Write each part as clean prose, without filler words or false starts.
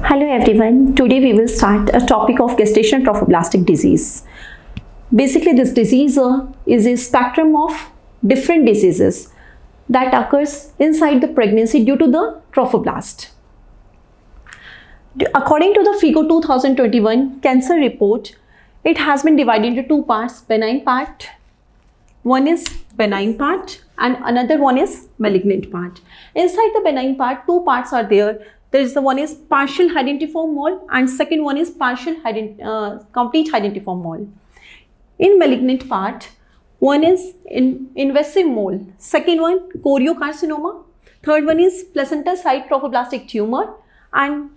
Hello everyone, today we will start a topic of gestational trophoblastic disease. Basically this disease is a spectrum of different diseases that occurs inside the pregnancy due to the trophoblast. According to the FIGO 2021 cancer report, it has been divided into two parts, benign part. One is benign part and another one is malignant part. Inside the benign part, two parts are there. There is the one is partial hydatidiform mole and second one is complete hydatidiform mole. In malignant part, one is invasive mole, second one choriocarcinoma, third one is placental site trophoblastic tumor, and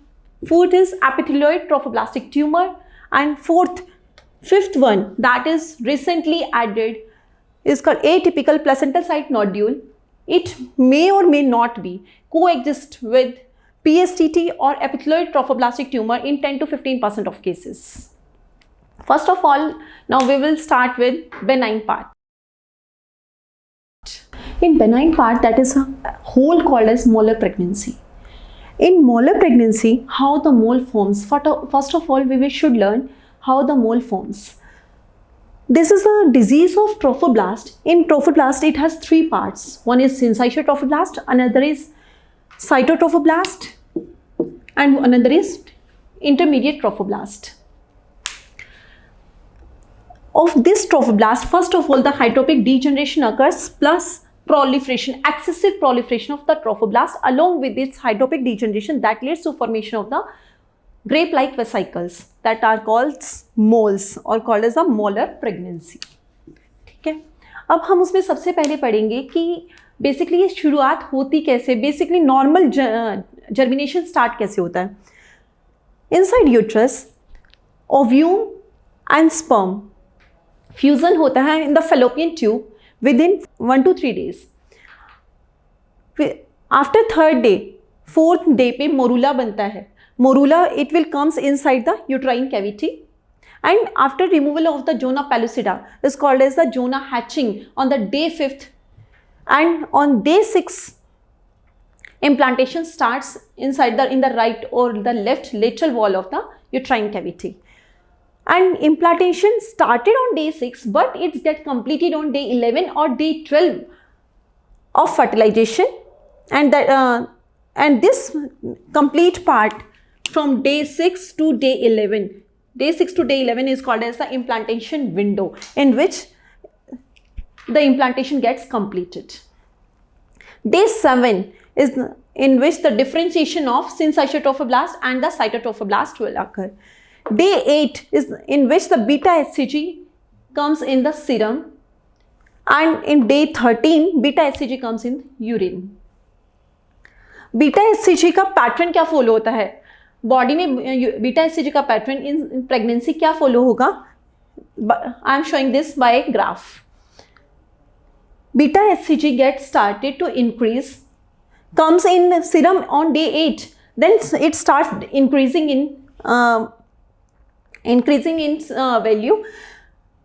fourth is epithelioid trophoblastic tumor, and fifth one that is recently added is called atypical placental site nodule. It may or may not be coexist with PSTT or epithelioid trophoblastic tumor in 10 to 15% of cases. First of all, now we will start with benign part. In benign part, that is a whole called as molar pregnancy. In molar pregnancy, how the mole forms. First of all, we should learn how the mole forms. This is a disease of trophoblast. In trophoblast, it has three parts. One is syncytial trophoblast, another is cytotrophoblast, and another is intermediate trophoblast. Of this trophoblast, first of all, the heteropic degeneration occurs plus proliferation, excessive proliferation of the trophoblast along with its heteropic degeneration that leads to formation of the grape-like vesicles that are called moles or called as a molar pregnancy. ठीक है, अब हम उसमें सबसे पहले पढ़ेंगे कि basically ये शुरुआत होती कैसे, बेसिकली नॉर्मल जर्मिनेशन स्टार्ट कैसे होता है. Inside uterus ovum and sperm fusion होता है in the fallopian tube with in 1 to 3 days. After third day, fourth day पे मोरूला बनता है. Morula it will comes inside the uterine cavity and after removal of the zona pellucida is called as the zona hatching on the day 5th, and on day 6 implantation starts inside in the right or the left lateral wall of the uterine cavity, and implantation started on day 6 but it gets completed on day 11 or day 12 of fertilization, and this complete part from day 6 to day 11. Day 6 to day 11 is called as the implantation window in which the implantation gets completed. Day 7 is in which the differentiation of syncytial trophoblast and the cytotrophoblast will occur. Day 8 is in which the beta HCG comes in the serum, and in day 13 beta HCG comes in urine. Beta HCG का pattern क्या follow होता है body में? Beta HCG का pattern in pregnancy क्या follow होगा? I am showing this by a graph. Beta HCG gets started to increase, comes in serum on day 8, then it starts increasing in value.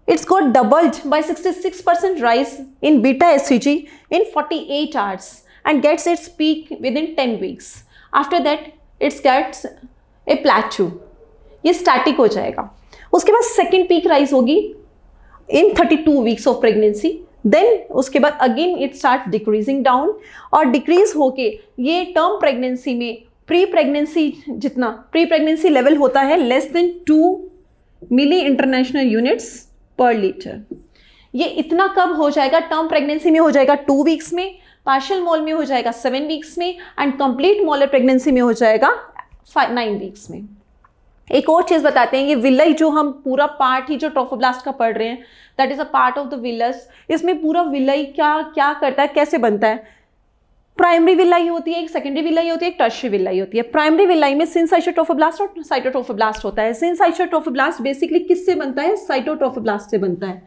It's got doubled by 66% rise in beta HCG in 48 hours and gets its peak within 10 weeks. After that, it gets a plateau. ये static हो जाएगा. उसके बाद second peak rise होगी in 32 weeks of pregnancy. Then उसके बाद again it start decreasing down, और decrease होके ये टर्म प्रेगनेंसी में प्री प्रेगनेंसी लेवल होता है less than 2 milli international units पर लीटर. ये इतना कब हो जाएगा? टर्म प्रेगनेंसी में हो जाएगा 2 weeks में, पार्शियल मोल में हो जाएगा 7 weeks में, एंड कंप्लीट मोलर प्रेगनेंसी में हो जाएगा 9 weeks में. एक और चीज़ बताते हैं, ये विलाई जो हम पूरा पार्ट ही जो ट्रोफोब्लास्ट का पढ़ रहे हैं, that is a part of the villous. इसमें पूरा विलाई क्या करता है, कैसे बनता है? प्राइमरी विलाई होती है, एक सेकेंडरी विलाई होती है, एक टर्शियरी विलाई होती है. प्राइमरी विलाई में सिनसाइटियल ट्रोफोब्लास्ट और साइटोट्रोफोब्लास्ट होता है. सिनसाइटियल ट्रोफोब्लास्ट बेसिकली किससे बनता है? साइटोट्रोफोब्लास्ट से बनता है.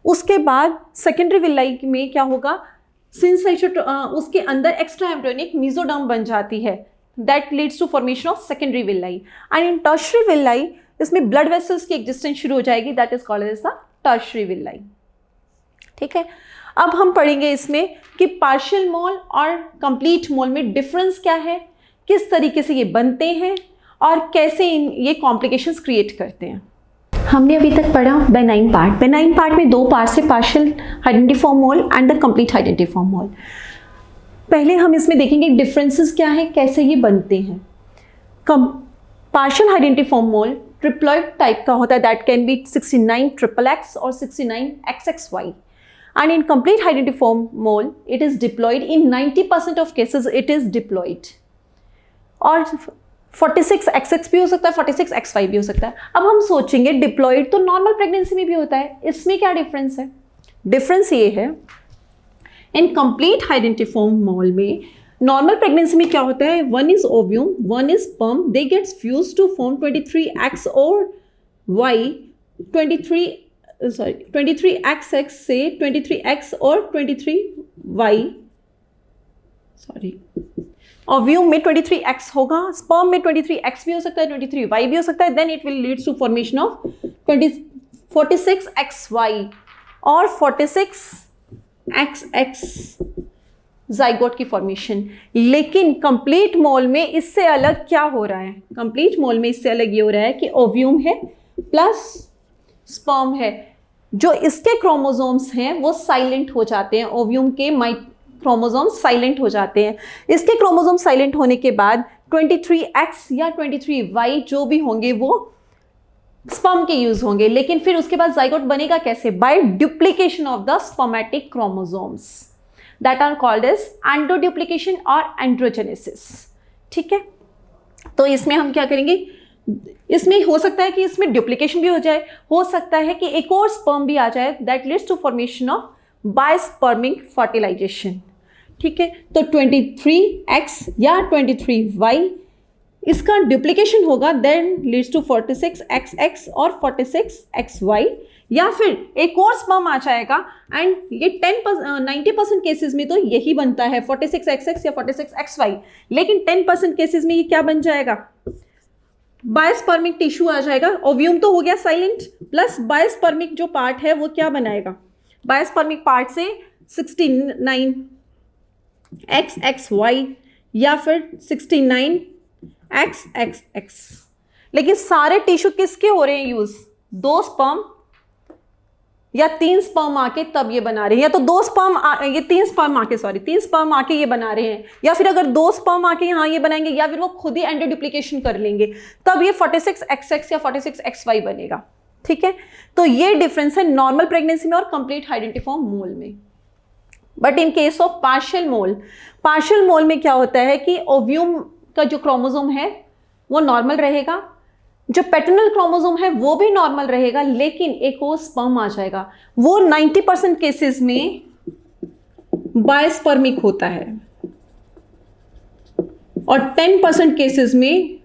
उसके बाद सेकेंडरी विलाई में क्या होगा? सिनसाइटियल उसके अंदर एक्स्ट्रा एम्ब्रियोनिक मेसोडर्म बन जाती है. That leads to formation of secondary villi, and in tertiary villi इसमें blood vessels की existence शुरू हो जाएगी, that is called as the tertiary villi. ठीक है, अब हम पढ़ेंगे इसमें कि पार्शियल मोल और कंप्लीट मोल में डिफरेंस क्या है, किस तरीके से ये बनते हैं और कैसे ये कॉम्प्लिकेशंस क्रिएट करते हैं। हमने अभी तक पढ़ा बेनाइन पार्ट। बेनाइन पार्ट में दो पार्ट्स है, partial hydatidiform mole and the complete hydatidiform mole. पहले हम इसमें देखेंगे डिफरेंसेस क्या है, कैसे ये बनते हैं। पार्शियल आइडेंटिफॉर्म मोल ट्रिप्लॉइड टाइप का होता है, दैट कैन बी 69 XXX और 69 XXY, and in complete identiform mole it is diploid. In 90% of cases it is diploid, और 46 XX भी हो सकता है, 46 XY भी हो सकता है। अब हम सोचेंगे डिप्लॉइड तो नॉर्मल प्रेगनेंसी में भी होता है, इसमें क्या डिफरेंस है? डिफरेंस ये है, इन कंप्लीट आइडेंटिफॉर्म मोल में नॉर्मल प्रेगनेंसी में क्या होता है, one is ovum, one is sperm, they gets fuse to form 23X और Y, 23XX से 23X और 23Y, ओव्यूम में 23X होगा, स्पर्म में 23X भी हो सकता है, 23Y भी हो सकता है, then it will leads to formation of 46XY और 46XX जाइगोट की फॉर्मेशन। लेकिन कंप्लीट मोल में इससे अलग क्या हो रहा है? कंप्लीट मोल में इससे अलग ये हो रहा है कि ओव्यूम है प्लस स्पर्म है, जो इसके क्रोमोसोम्स हैं वो साइलेंट हो जाते हैं, ओव्यूम के क्रोमोसोम्स साइलेंट हो जाते हैं। इसके क्रोमोसोम साइलेंट होने के बाद 23X या 23Y जो भी होंगे वो स्पर्म के यूज होंगे, लेकिन फिर उसके बाद जाइगोट बनेगा कैसे? By duplication of the spermatic chromosomes that are called as androduplication और एंड्रोजेनेसिस। ठीक है, तो इसमें हम क्या करेंगे, इसमें हो सकता है कि इसमें डुप्लीकेशन भी हो जाए, हो सकता है कि एक और स्पर्म भी आ जाए, that leads to formation of bispermic fertilization. ठीक है, तो 23X या 23Y इसका डुप्लीकेशन होगा, देन लीड्स टू 46XX और 46XY, या फिर एक और स्पर्म आ जाएगा एंड ये 90% केसेस में तो यही बनता है 46XX या 46XY, लेकिन 10% केसेस में ये क्या बन जाएगा? बायस्पर्मिक टिश्यू आ जाएगा। ओव्यूम तो हो गया साइलेंट, प्लस बायस्पर्मिक जो पार्ट है वो क्या बनाएगा? बायस्पर्मिक पार्ट से 69XXY या फिर 69XXX। लेकिन सारे टिश्यू किसके हो रहे हैं यूज? 2 स्पर्म या 3 स्पर्म आके तब ये बना रहे हैं, या तो 3 स्पर्म आके ये बना रहे हैं, या फिर अगर 2 स्पर्म आके यहाँ ये बनाएंगे, या फिर वो खुद ही एंडोडुप्लीकेशन कर लेंगे, तब ये 46XX या 46XY बनेगा। ठीक है, तो ये डिफरेंस है नॉर्मल प्रेगनेंसी में और कंप्लीट आइडेंटिफॉर्म मोल में। But in case of partial mole में क्या होता है कि ओव्यूम का जो क्रोमोसोम है वो नॉर्मल रहेगा, जो पैटर्नल क्रोमोसोम है वो भी नॉर्मल रहेगा, लेकिन एक और स्पर्म आ जाएगा, वो 90% केसेस में बायस्पर्मिक होता है और 10% केसेस में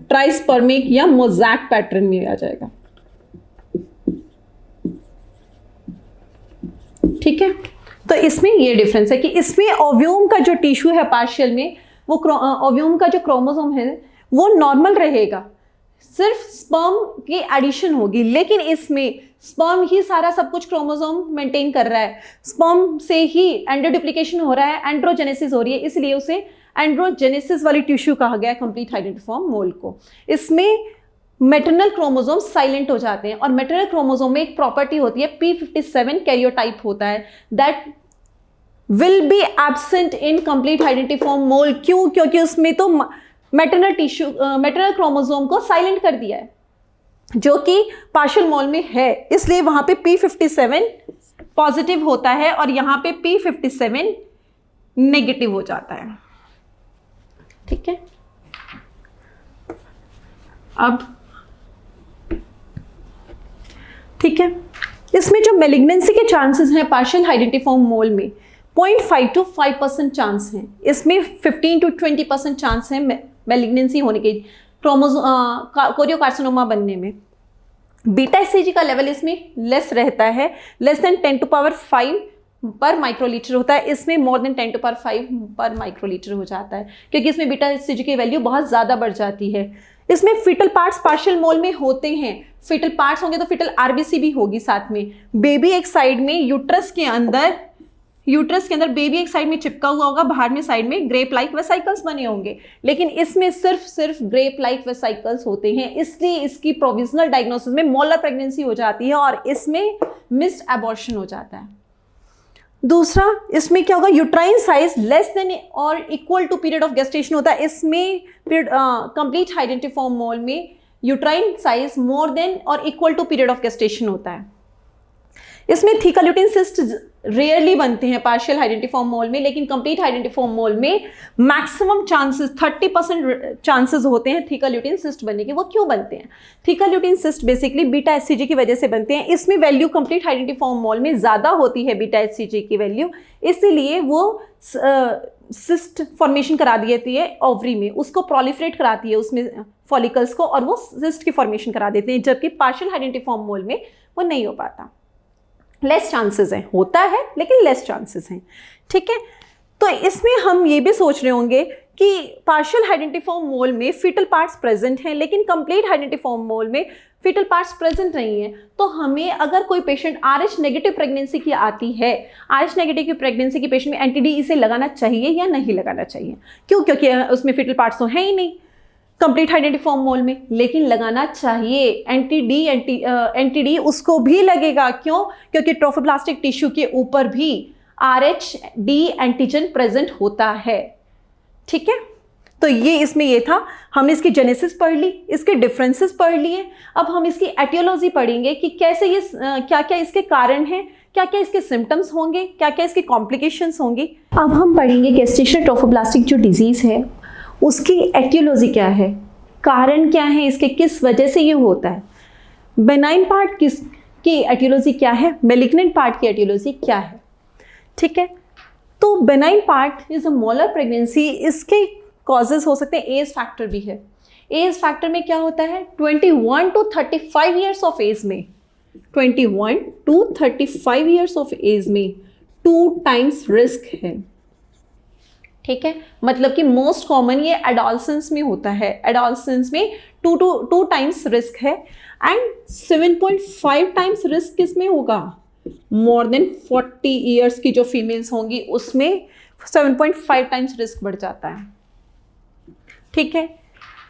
ट्राइस्पर्मिक या मोज़ैक पैटर्न में आ जाएगा। ठीक है, तो इसमें ये डिफरेंस है कि इसमें ओव्यूम का जो टिश्यू है पार्शियल में, वो ओव्यूम का जो क्रोमोसोम है वो नॉर्मल रहेगा, सिर्फ स्पर्म की एडिशन होगी, लेकिन इसमें स्पर्म ही सारा सब कुछ क्रोमोसोम मेंटेन कर रहा है, स्पर्म से ही एंडोडुप्लीकेशन हो रहा है, एंड्रोजेनेसिस हो रही है, इसलिए उसे एंड्रोजेनेसिस वाली टिश्यू कहा गया कंप्लीट आइडेंटिफॉर्म मोल को। इसमें मैटरनल क्रोमोसोम साइलेंट हो जाते हैं, और मैटरनल क्रोमोसोम में एक प्रॉपर्टी होती है P57 कैरियोटाइप होता है, that will be absent in complete hydatidiform mole. क्यों? क्योंकि उसमें तो मैटरनल क्रोमोसोम को साइलेंट कर दिया है, जो कि पार्शियल मोल में है, इसलिए वहां पे P57 पॉजिटिव होता है और यहां पे P57 नेगेटिव हो जाता है। ठीक है, अब ठीक है, इसमें जो मेलिग्नेंसी के चांसेस हैं पार्शियल आइडेंटिफॉर्म मोल में 0.5 to 5% चांस हैं, इसमें 15 to 20% चांस है मेलिग्नेंसी होने के, कोरियोकार्सिनोमा बनने में। बीटा एचसीजी का लेवल इसमें लेस रहता है, लेस देन 10⁵ पर माइक्रोलीटर होता है, इसमें मोर देन 10⁵ पर माइक्रोलीटर हो जाता है, क्योंकि इसमें बीटा एचसीजी की वैल्यू बहुत ज़्यादा बढ़ जाती है। इसमें फीटल पार्ट्स पार्शियल मोल में होते हैं, फीटल पार्ट्स होंगे तो फीटल आरबीसी भी होगी साथ में, बेबी एक साइड में यूट्रस के अंदर यूट्रस के अंदर बेबी एक साइड में चिपका हुआ होगा, बाहर में साइड में ग्रेप लाइक वेसाइकल्स बने होंगे, लेकिन इसमें सिर्फ ग्रेप लाइक वेसाइकल्स होते हैं, इसलिए इसकी प्रोविजनल डायग्नोसिस में मॉलर प्रेगनेंसी हो जाती है और इसमें मिस्ड एबॉर्शन हो जाता है। दूसरा, इसमें क्या होगा, यूट्राइन साइज लेस देन और equal to period of gestation होता है। इसमें कंप्लीट आइडेंटिफॉर्म मोल में यूट्राइन साइज मोर देन और equal to period of gestation होता है। इसमें थीका ल्यूटिन सिस्ट रेयरली बनते हैं पार्शियल आइडेंटिफॉर्म मोल में, लेकिन कंप्लीट आइडेंटिफॉर्म मोल में मैक्सिमम चांसेस 30% चांसेस होते हैं थीका ल्यूटिन सिस्ट बनने के। वो क्यों बनते हैं? Theca lutein cyst basically beta HCG की वजह से बनते हैं। इसमें वैल्यू कंप्लीट आइडेंटिफॉर्म मोल में ज़्यादा होती है बीटा एचसीजी की वैल्यू, इसीलिए वो सिस्ट फॉर्मेशन करा देती है ओवरी में, उसको प्रोलिफरेट कराती है उसमें फॉलिकल्स को, और वो सिस्ट की फॉर्मेशन करा देते हैं, जबकि पार्शियल आइडेंटिफॉर्म मोल में वो नहीं हो पाता। लेस चांसेस हैं, होता है लेकिन लेस चांसेस हैं, ठीक है। तो इसमें हम ये भी सोच रहे होंगे कि पार्शियल आइडेंटिफॉर्म मोल में फीटल पार्ट्स प्रेजेंट हैं, लेकिन कंप्लीट आइडेंटिफॉर्म मोल में फीटल पार्ट्स प्रेजेंट नहीं है। तो हमें अगर कोई पेशेंट RH नेगेटिव प्रेगनेंसी की आती है, RH नेगेटिव की प्रेगनेंसी की पेशेंट में एंटी-डी इसे लगाना चाहिए या नहीं लगाना चाहिए? क्यों? क्योंकि उसमें फीटल पार्ट्स तो हैं ही नहीं कंप्लीट आइडेंटिफॉर्म मोल में, लेकिन लगाना चाहिए। एंटी-डी उसको भी लगेगा। क्यों? क्योंकि ट्रोफोब्लास्टिक टिश्यू के ऊपर भी RH-D एंटीजन प्रेजेंट होता है, ठीक है। तो ये इसमें ये था, हमने इसकी जेनेसिस पढ़ ली, इसके डिफरेंसेस पढ़ लिए। अब हम इसकी एटियोलॉजी पढ़ेंगे कि कैसे ये क्या क्या इसके कारण हैं, क्या क्या इसके सिम्टम्स होंगे, क्या क्या इसके कॉम्प्लिकेशंस होंगी। अब हम पढ़ेंगे गेस्टेशनल ट्रोफोब्लास्टिक जो डिजीज़ है उसकी एटियोलॉजी क्या है, कारण क्या है इसके, किस वजह से ये होता है। बेनाइन पार्ट की एटियोलॉजी क्या है, मेलिग्नेंट पार्ट की एटियोलॉजी क्या है, ठीक है। तो benign part is a मॉलर pregnancy, इसके कॉजेज हो सकते हैं, एज फैक्टर भी है। एज फैक्टर में क्या होता है, 21 to 35 ईयर्स ऑफ एज में, 21 to 35 ईयर्स ऑफ एज में 2 times रिस्क है, ठीक है। मतलब कि मोस्ट कॉमन ये एडोलसेंस में होता है, एडोलसेंस में 2 times रिस्क है, एंड 7.5 times रिस्क किसमें होगा, मोर देन 40 ईयर्स की जो फीमेल्स होंगी उसमें 7.5 times रिस्क बढ़ जाता है, ठीक है।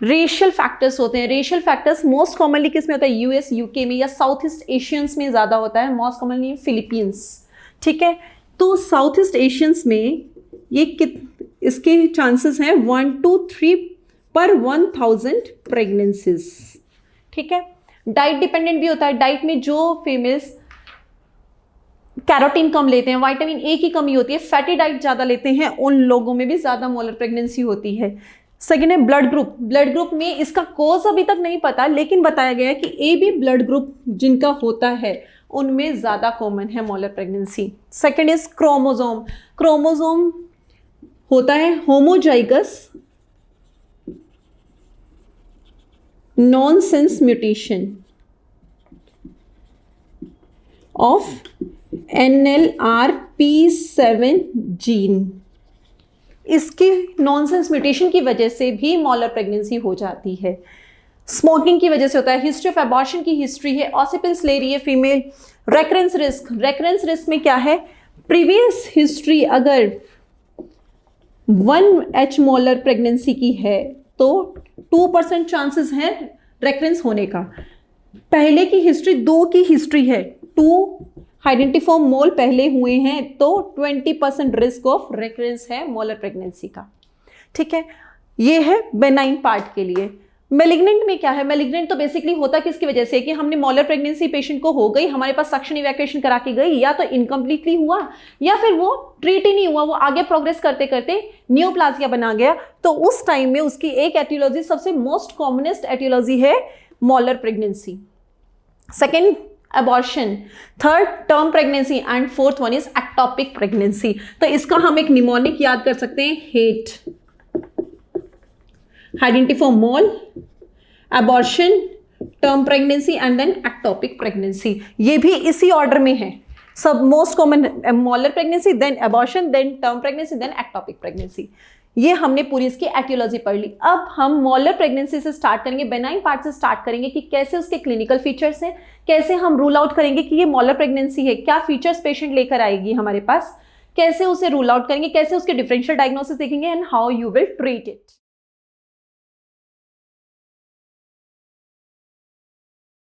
रेशियल फैक्टर्स होते हैं, रेशियल फैक्टर्स मोस्ट कॉमनली किस में होता है, यूएस यूके में या साउथ ईस्ट एशियंस में ज़्यादा होता है, मोस्ट कॉमनली फिलीपींस, ठीक है। तो साउथ ईस्ट एशियंस में ये इसके चांसेस हैं 1 to 3 per 1000 प्रेगनेंसीज, ठीक है। डाइट डिपेंडेंट भी होता है, डाइट में जो फीमेल्स कैरोटीन कम लेते हैं, विटामिन ए की कमी होती है, फैटी डाइट ज़्यादा लेते हैं, उन लोगों में भी ज़्यादा मॉलर प्रेगनेंसी होती है। सेकेंड है ब्लड ग्रुप, ब्लड ग्रुप में इसका कोज अभी तक नहीं पता, लेकिन बताया गया है कि ए बी ब्लड ग्रुप जिनका होता है उनमें ज़्यादा कॉमन है molar pregnancy. Second is chromosome, chromosome होता है homozygous nonsense mutation of NLRP7 gene, इसकी नॉनसेंस म्यूटेशन की वजह से भी मॉलर प्रेगनेंसी हो जाती है। स्मोकिंग की वजह से होता है, हिस्ट्री ऑफ एबॉर्शन की हिस्ट्री है, ऑसिपिल्स ले रही है फीमेल। रेकरेंस रिस्क में क्या है, प्रीवियस हिस्ट्री अगर 1H मॉलर प्रेगनेंसी की है तो 2% चांसेस हैं रेकरेंस होने का। पहले की हिस्ट्री 2 की हिस्ट्री है, 2 आइडेंटिफॉर्म मोल पहले हुए हैं तो 20% रिस्क ऑफ रेकरेंस है मॉलर प्रेगनेंसी का, ठीक है। ये है बेनाइन पार्ट के लिए। मेलिग्नेंट में क्या है, मेलिग्नेंट तो बेसिकली होता किसकी वजह से कि हमने मॉलर प्रेगनेंसी पेशेंट को हो गई, हमारे पास सक्शन इवैक्यूएशन करा के गई, या तो इनकम्प्लीटली हुआ या फिर वो ट्रीट ही नहीं हुआ, वो आगे प्रोग्रेस करते करते नियोप्लाजिया बना गया। तो उस टाइम में उसकी एक एटियोलॉजी, सबसे मोस्ट कॉमनेस्ट एटियोलॉजी है molar pregnancy. Second abortion, third term pregnancy, and fourth one is ectopic pregnancy. तो इसका हम एक निमोनिक याद कर सकते हैं, hate, hydatidiform mole, abortion, term pregnancy and then ectopic pregnancy. ये भी इसी ऑर्डर में है, सब most common molar pregnancy, then abortion, then term pregnancy, then ectopic pregnancy. ये हमने पूरी इसकी एटियोलॉजी पढ़ ली। अब हम मॉलर प्रेगनेंसी से स्टार्ट करेंगे, बेनाइन पार्ट से स्टार्ट करेंगे कि कैसे उसके क्लिनिकल फीचर्स हैं, कैसे हम रूल आउट करेंगे कि ये मॉलर प्रेगनेंसी है, क्या फीचर्स पेशेंट लेकर आएगी हमारे पास, कैसे उसे रूल आउट करेंगे, कैसे उसके डिफरेंशियल डायग्नोसिस देखेंगे and how you will treat it.